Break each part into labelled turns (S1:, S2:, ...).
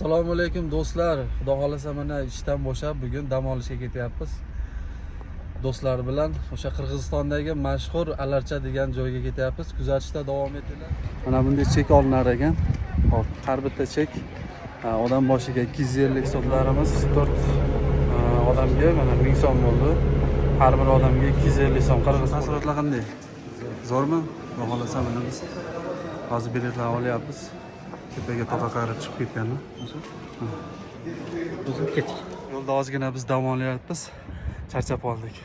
S1: Assalomu alaykum do'stlar. Xudo xolasa mana ishdan bo'shab bugun dam olishga ketyapmiz. Do'stlar bilan o'sha Qirg'izistondagi mashhur Alarcha degan joyga ketyapmiz. Kuzatishda davom etinglar. Mana bunday chek olinar ekan. Hop, har bitta chek odam boshiga 250 so'mlarimiz 4 odamga mana 1000 so'm bo'ldi. Har bir odamga 250 so'm. Qirg'iz taassurotlar qanday? Zo'rmi? Xudo xolasa mana biz hozir biletlar olyapmiz. Tepaga to'qa qarib chiqib ketganmi? O'zim ketdik. Yo'lda ozgina biz dam olyapmiz. Charchab qoldik.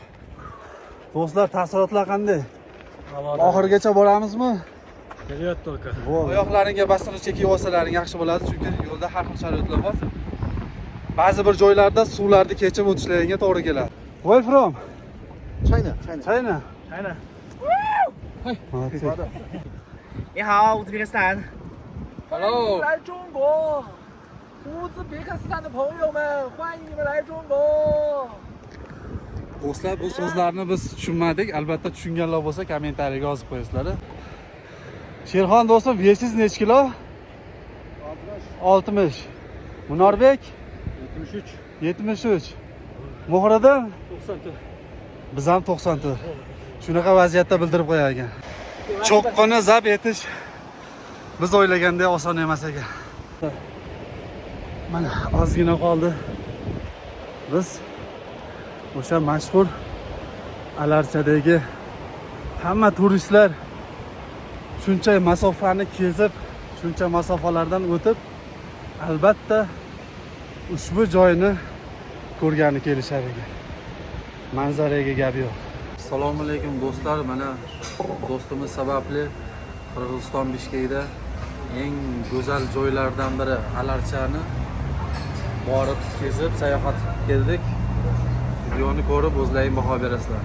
S1: Do'stlar, taassurotlar qanday? Oxirigacha boramizmi?
S2: Kelyapti to'ka.
S1: Oyoqlaringga bastiruvchi kiyib olsalaring yaxshi bo'ladi, chunki yo'lda har xil sharoitlar bor. Ba'zi bir joylarda suvlarni kechib o'tishlaringga to'g'ri keladi. Where from?
S3: China.
S1: China.
S2: 你好，乌兹别克斯坦。
S1: Hello.
S2: 来中国，乌兹别克斯坦的朋友们，欢迎你们来中国。
S1: Do'stlar, bu so'zlarni biz tushunmadik. Albatta tushunganlar bo'lsa kommentariyaga yozib qo'yasizlar. Sherxon do'stim, vesiz necha kilo? 60. Munorbek 73. Muhriddin
S2: 94.
S1: biz ham 94. Shunaqa vaziyatda bildirib qo'yar ekan. Cho'qqini zabt etish biz o'ylagandek oson emas ekan. Mana ozgina qoldi. Biz o'sha mashhur Alarchadagi hamma turistlar shuncha masofani kezib, shuncha masofalardan o'tib, albatta ushbu joyni ko'rgani kelishar ekan. Manzaraga gap yo'q. Assalomu alaykum do'stlar. Mana do'stimiz sababli Qirg'iziston Bishkekda eng go'zal joylardan biri Alarchani borib kezib sayohat keldik. Videoni ko'rib o'zlaring baho berasizlar.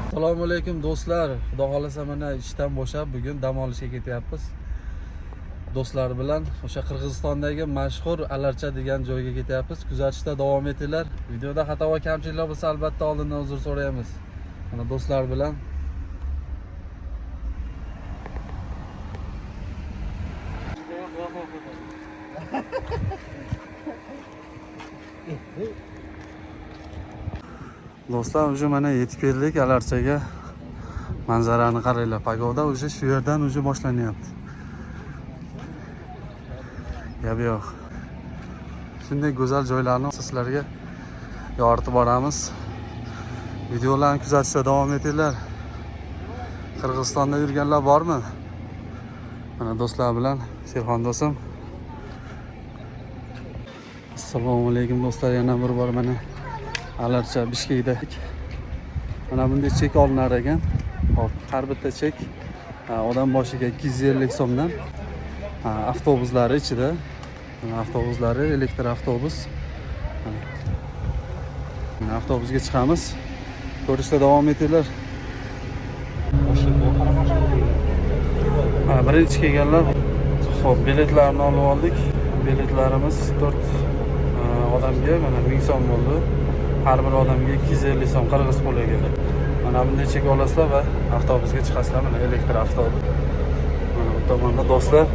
S1: Assalomu alaykum do'stlar. Xudo xolasa mana ishdan bo'shab bugun dam olishga ketyapmiz. Do'stlar bilan o'sha Qirg'izistondagi mashhur Alarcha degan joyga ketyapmiz. Kuzatishda davom etinglar. Videoda xato va kamchiliklar bo'lsa albatta oldindan uzr so'raymiz. Mana do'stlar bilan Do'stlar, уже mana yetib keldik Alarchaga. Manzarani qaranglar. Pagoda уже shu yerdan уже boshlanyapti. Gap yo'q. Shunday go'zal joylarni sizlarga yoritib boramiz. Videolarni kuzatishda davom etinglar. Qirg'izistonda yurganlar bormi? Mana do'stlar bilan Sherxon do'stim. Assalomu alaykum do'stlar, yana bir bor mana Alarcha Bishkekda. Mana bunday chek olinar ekan. Hop, har bitta chek odam boshiga 250 so'mdan. Avtobuslari ichida. Avtobuslari elektr avtobus. Mana avtobusga chiqamiz. Ko'rishda davom etinglar. Birinchi kelganlar. Xo'p, biletlarni olib oldik. Biletlarimiz 4 odamga mana 1000 so'm bo'ldi. Har bir odamga 250 so'm qirg'iz puliga. Mana bunday chek olasizlar va avtobusga chiqasizlar. Mana elektr avtobus. Mana bu tomonda do'stlar,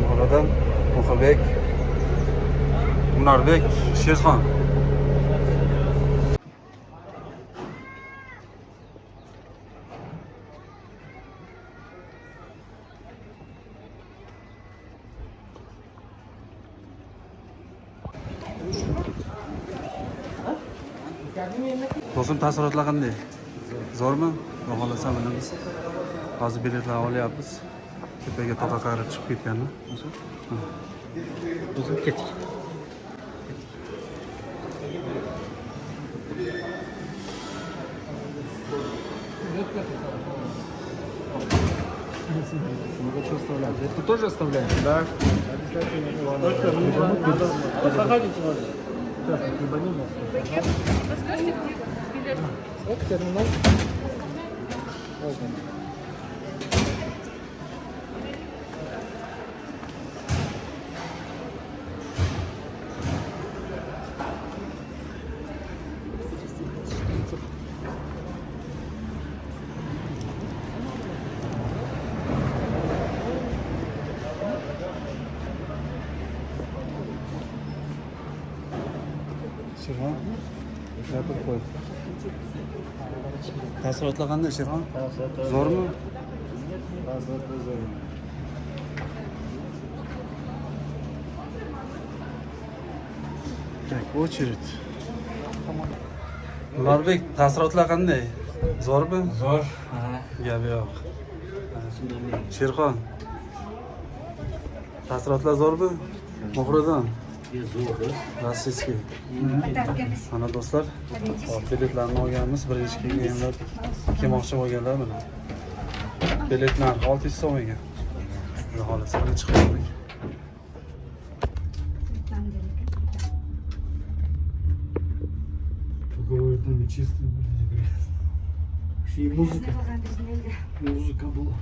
S1: Muhriddin, Muhirbek, Munorbek, Sherxon. Do'stim, taassurotlar qanday? Zo'rmi? Xudo xolasa mana biz hozir biletlar olyapmiz. Tepaga to'qa qarib chiqib ketganmi?
S2: O'zim ketdik.
S3: Это тоже оставляем? Да. Обязательно. Заходите, ладно. Так, не болим.
S4: Подскажите, где билет?
S3: Вот терминал.
S1: Shirxon. Gapirib qo'y. Taassurotlar qanday Shirxon? Zo'rmi? Так, очередь. Ulorbek, taassurotlar qanday? Zo'rmi?
S3: Zo'r.
S1: Gap yo'q. Sherxon. Taassurotlar zo'rmi? Muhriddin. Rossiyskiy. Mana do'stlar, biletlarni olganmiz. Birinchi kelganlar, kelmoqchi bo'lganlar mana. Bilet narxi 600 so'm ekan. Xudo xolasa mana chiqib oldik.
S3: Такое там и чисто. И музыка. Музыка была.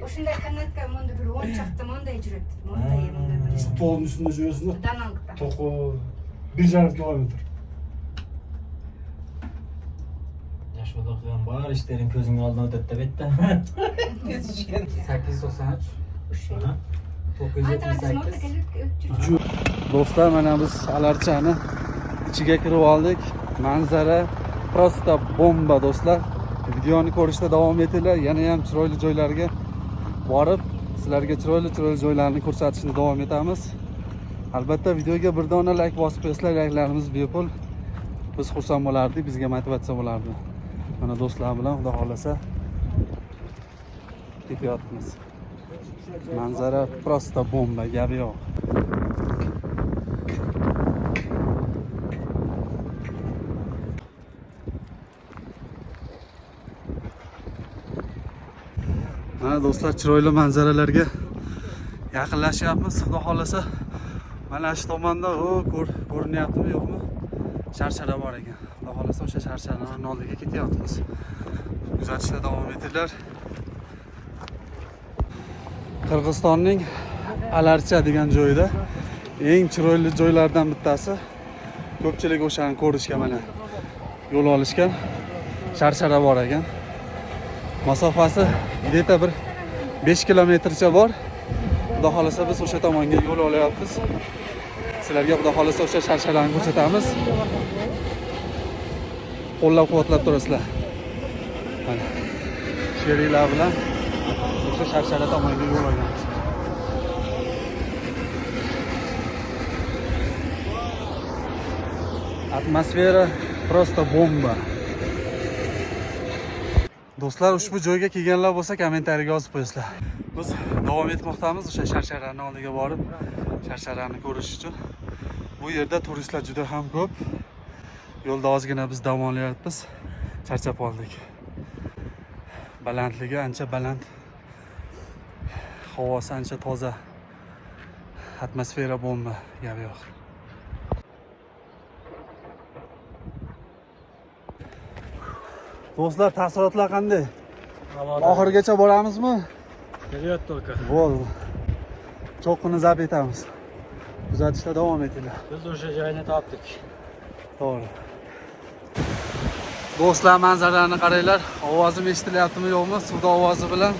S5: O'shunday qanotga munda bir o'nchoqda munda yuribdi. Munda bir.
S3: Futbolun üstünde şurasında.
S5: Danangda.
S3: Toku 1,5 kilometre.
S6: Yaşmadı okuyan var işlerin közünün aldığını ödette bitti. 893.
S5: O'sha.
S6: 978.
S1: Do'stlar, mana biz Alarchani ichiga kirib oldik. Manzara prosta bomba do'stlar. Videoni ko'rishda davom etinglar. Yana ham chiroyli joylarga borib, sizlarga chiroyli joylarni ko'rsatishni davom etamiz. Albatta videoga bir dona like bosib qo'ysanglar, like'larimiz bepul. Biz xursand bo'lardik, bizga motivatsiya bo'lardi. Mana do'stlar bilan xudo xolasa ketyapmiz. Manzara prosta bomba, gapi yo'q. Mana do'stlar, chiroyli manzaralarga yaqinlashyapmiz. Xudo xolasa mana shu tomonda ko'rinyaptimi yo'qmi? Sharshara bor ekan. Xudo xolasa o'sha sharsharani oldiga ketyapmiz. Kuzatishda davom etinglar. Qirg'izistonning Alarcha degan joyida eng chiroyli joylardan bittasi. Ko'pchilik o'shani ko'rishga mana yo'l olishgan. Sharshara bor ekan. Masofasi где-то bir 5 kilometrcha bor. Xudo xolasa biz o'sha tomonga yo'l olyapmiz. Sizlarga xudo xolasa o'sha sharsharani ko'rsatamiz. Qo'llab-quvvatlab turasizlar. Mana sheriklar bilan o'sha sharshara tomonga yo'l olganmiz. Atmosfera prosta bomba. Do'stlar, ushbu joyga kelganlar bo'lsa kommentariyaga yozib qo'yasizlar. Biz davom etmoqdamiz o'sha sharsharani oldiga borib, sharsharani ko'rish uchun. Bu yerda turistlar juda ham ko'p. Yo'lda ozgina biz dam olyapmiz. Charchab qoldik. Balandligi ancha baland. Havosi ancha toza. Atmosfera bomba, gap yo'q. Do'stlar, taassurotlar qanday? Oxirigacha boramizmi?
S3: Kelyapti только.
S1: Bo'ldi. Cho'qqini zabt etamiz. Kuzatishda davom etinglar.
S3: Biz o'sha joyni topdik.
S1: To'g'ri. Do'stlar, manzarani qaranglar. Ovozim eshitilyaptimi yo'qmi? Suvda ovozi bilan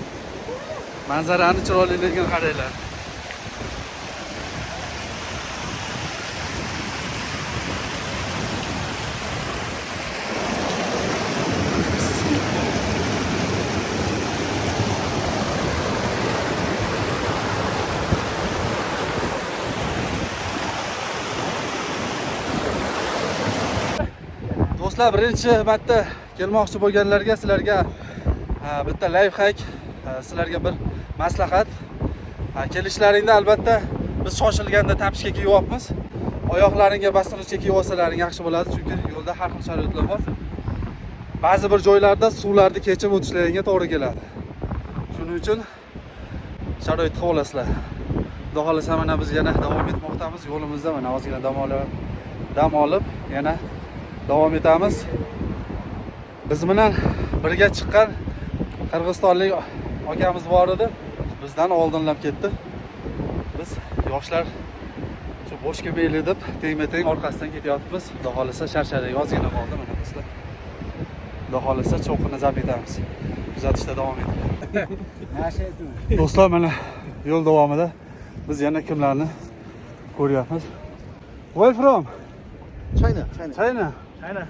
S1: manzarani chiroyliligini qaranglar. Do'stlar, birinchi marta kelmoqchi bo'lganlarga sizlarga bitta lifehack, sizlarga bir maslahat. Kelishlaringda albatta biz shoshilganda tapishga kiyyapmiz. Oyoqlaringga bastirichga kiyib olsalaring yaxshi bo'ladi, chunki yo'lda har xil sharoitlar bor. Ba'zi bir joylarda suvlarni kechib o'tishlaringga to'g'ri keladi. Shuning uchun sharoit qilib olasizlar. Xudo xolasa mana biz yana davom etmoqdamiz. Yo'limizda mana ozgina dam olib yana davom etamiz. Biz bilan birga chiqqan qirg'izistonlik akamiz bor edi. Bizdan oldinlab ketdi. Biz yoshlar shu boshga beyli deb tengma-teng orqasidan ketyapmiz. Xudo xolasa sharsharaga ozgina qoldi mana do'stlar. Xudo xolasa cho'qqini zabt etamiz. Kuzatishda davom eting. Do'stlar, mana yo'l davomida Biz yana kimlarni ko'ryapmiz? Where from?
S3: China.
S1: China.
S3: China.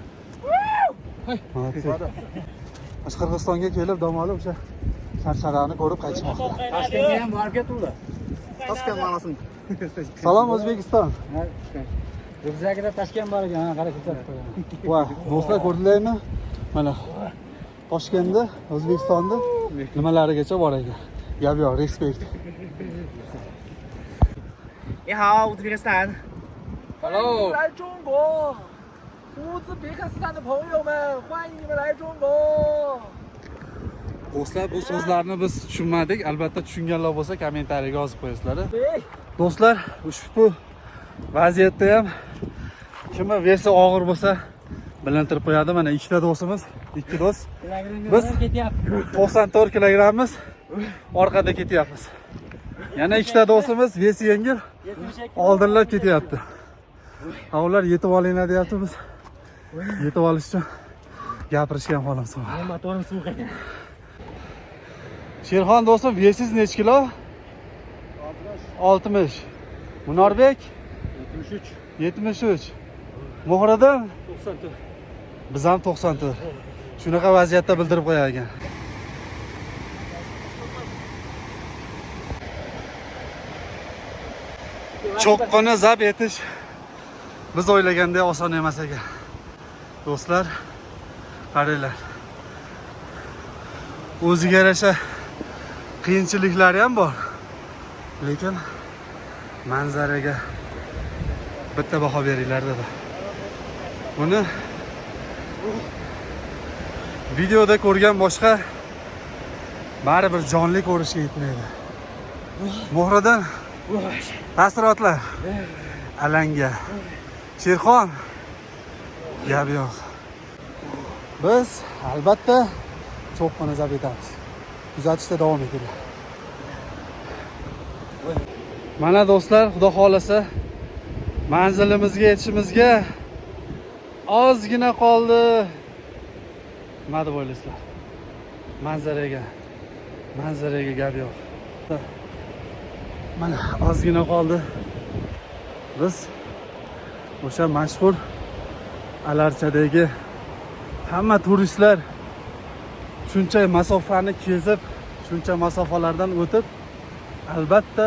S1: Biz Qirg'izistonga kelib dam olib o'sha sharsharani ko'rib qaytishmoqda.
S2: Toshkentga ham borib ketuvdi.
S3: Toshkent ma'nosin.
S1: Salom O'zbekiston.
S2: Ryukzagida Toshkent bor ekan, qarab ketyapti.
S1: Va do'stlar ko'rdinglarmi? Mana Toshkentda, O'zbekistonda nimalarigacha bor ekan. Gap yo'q, respekt.
S2: 你好，乌兹别克斯坦。Hello。来中国，乌兹别克斯坦的朋友们，欢迎你们来中国。
S1: Do'stlar, bu so'zlarni biz tushunmadik. Albatta tushunganlar bo'lsa kommentariyaga yozib qo'yasizlar. Do'stlar, ushbu vaziyatda ham kimni versi og'ir bo'lsa bilintirib qo'yadi. Mana ikkita do'stimiz, ikki do'st. Biz 94 kilogrammiz. Orqada ketyapmiz. Yana ikkita do'stimiz vesi yengil oldinlab ketyapti. Ular yetib olinglar deyapti, biz yetib olish uchun gapirishga ham holim so'ra.
S2: Motorim suv ekan.
S1: Sherxon do'stim, vesiz necha kilo? 60. Munorbek 73. Mohriddin
S3: 94.
S1: biz ham 94. Shunaqa vaziyatda bildirib qo'yar ekan. Cho'qqini zabt etish biz o'ylagandek oson emas ekan. Do'stlar, qaranglar. O'ziga yarasha qiyinchiliklari ham bor. Lekin manzaraga bitta baho beringlar dedi. Buni videoda ko'rgan boshqa baribir jonli ko'rishga yetmaydi. Mohriddin taassurotlar. Alanga. Sherxon gap yo'q. Biz albatta cho'qqini zabt etamiz. Kuzatishda davom etinglar. Mana do'stlar, xudo xolasa manzilimizga yetishimizga ozgina qoldi. Nima deb o'ylaysizlar? Manzaraga gap yo'q. Mana ozgina qoldi. Biz o'sha mashhur Alarchadagi hamma turistlar shuncha masofani kezib, shuncha masofalardan o'tib, albatta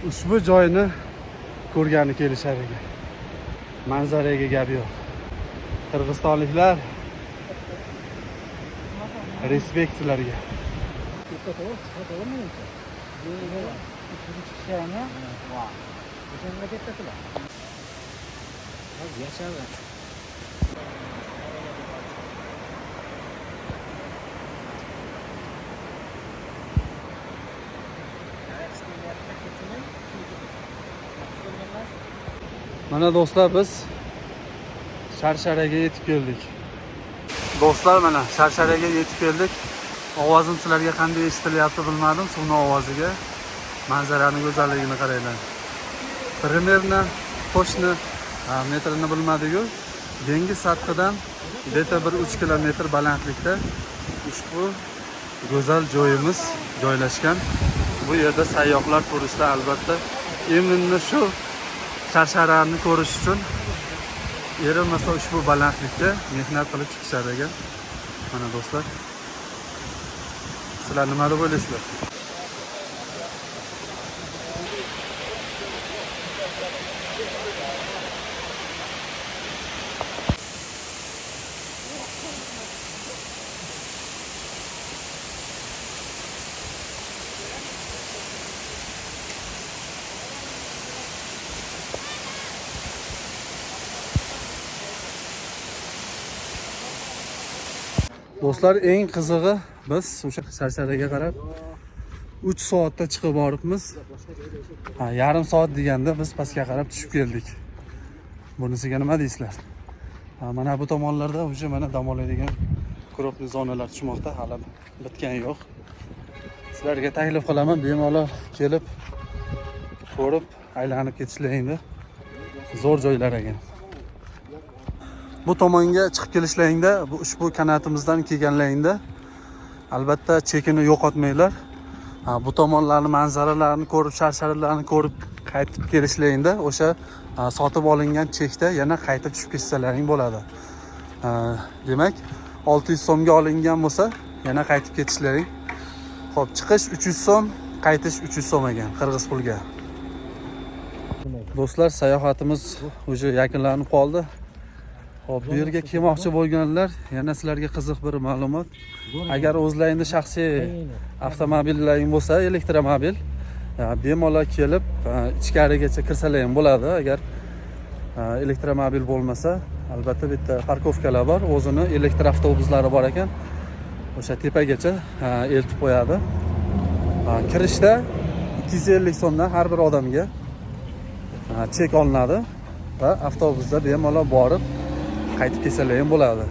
S1: ushbu joyni ko'rgani kelishar ekan. Manzaraga gap yo'q. Qirg'izistonliklar, respekt sizlarga. Mana do'stlar, biz Sharsharaga yetib keldik. Do'stlar, mana Sharsharaga yetib keldik. Ovozim sizlarga qanday eshitilyapti bilmadim, suvning ovoziga. Manzaraning go'zalligini qaranglar. Примерно qo'shni metrini bilmadiku, dengiz sathidan deta bir 3 kilometr balandlikda ushbu go'zal joyimiz joylashgan. Bu yerda sayyohlar, turistlar albatta imminni shu Sharsharani ko'rish uchun erinmasa ushbu balandlikka mehnat qilib chiqishar ekan. Mana do'stlar, sizlar nima deb o'ylaysizlar? Do'stlar, eng qizig'i biz o'sha Sharsharaga qarab 3 soatda chiqib boribmiz. Yarim soat deganda biz pastga qarab tushib keldik. Bunisiga nima deysizlar? Mana bu tomonlarda o'sha mana dam oladigan ko'proq zonalar tushmoqda, hali bitgani yo'q. Sizlarga taklif qilaman, bemalol kelib ko'rib aylanib ketishlaringni. Zo'r joylar ekan. Bu tomonga chiqib kelishlaringda, bu ushbu kanatimizdan kelganlaringda albatta chekini yo'qotmanglar. bu tomonlarni manzaralarini ko'rib, shar-sharlarni ko'rib qaytib kelishlaringda o'sha sotib olingan chekda yana qaytib tushib ketsalaring bo'ladi. Demak, 600 so'mga olingan bo'lsa, yana qaytib ketishlaring. Xo'p, chiqish 300 so'm, qaytish 300 so'm ekan qirg'iz pulga. Do'stlar, sayohatimiz o'sha yakunlanib qoldi. Xo'p, bu yerga kelmoqchi bo'lganlar, yana sizlarga qiziq bir ma'lumot. Agar o'zlaringizning shaxsiy avtomobillaring bo'lsa, elektromobil, bemalol kelib ichkarigacha kirsalar ham bo'ladi. Agar elektromobil bo'lmasa, albatta bitta parkovkalar bor, o'zini elektr avtobuslari bor ekan. O'sha tepagacha eltib qo'yadi. Kirishda 250 so'mdan har bir odamga chek olinadi va avtobusda bemalol borib qaytib kelsalar ham bo'ladi.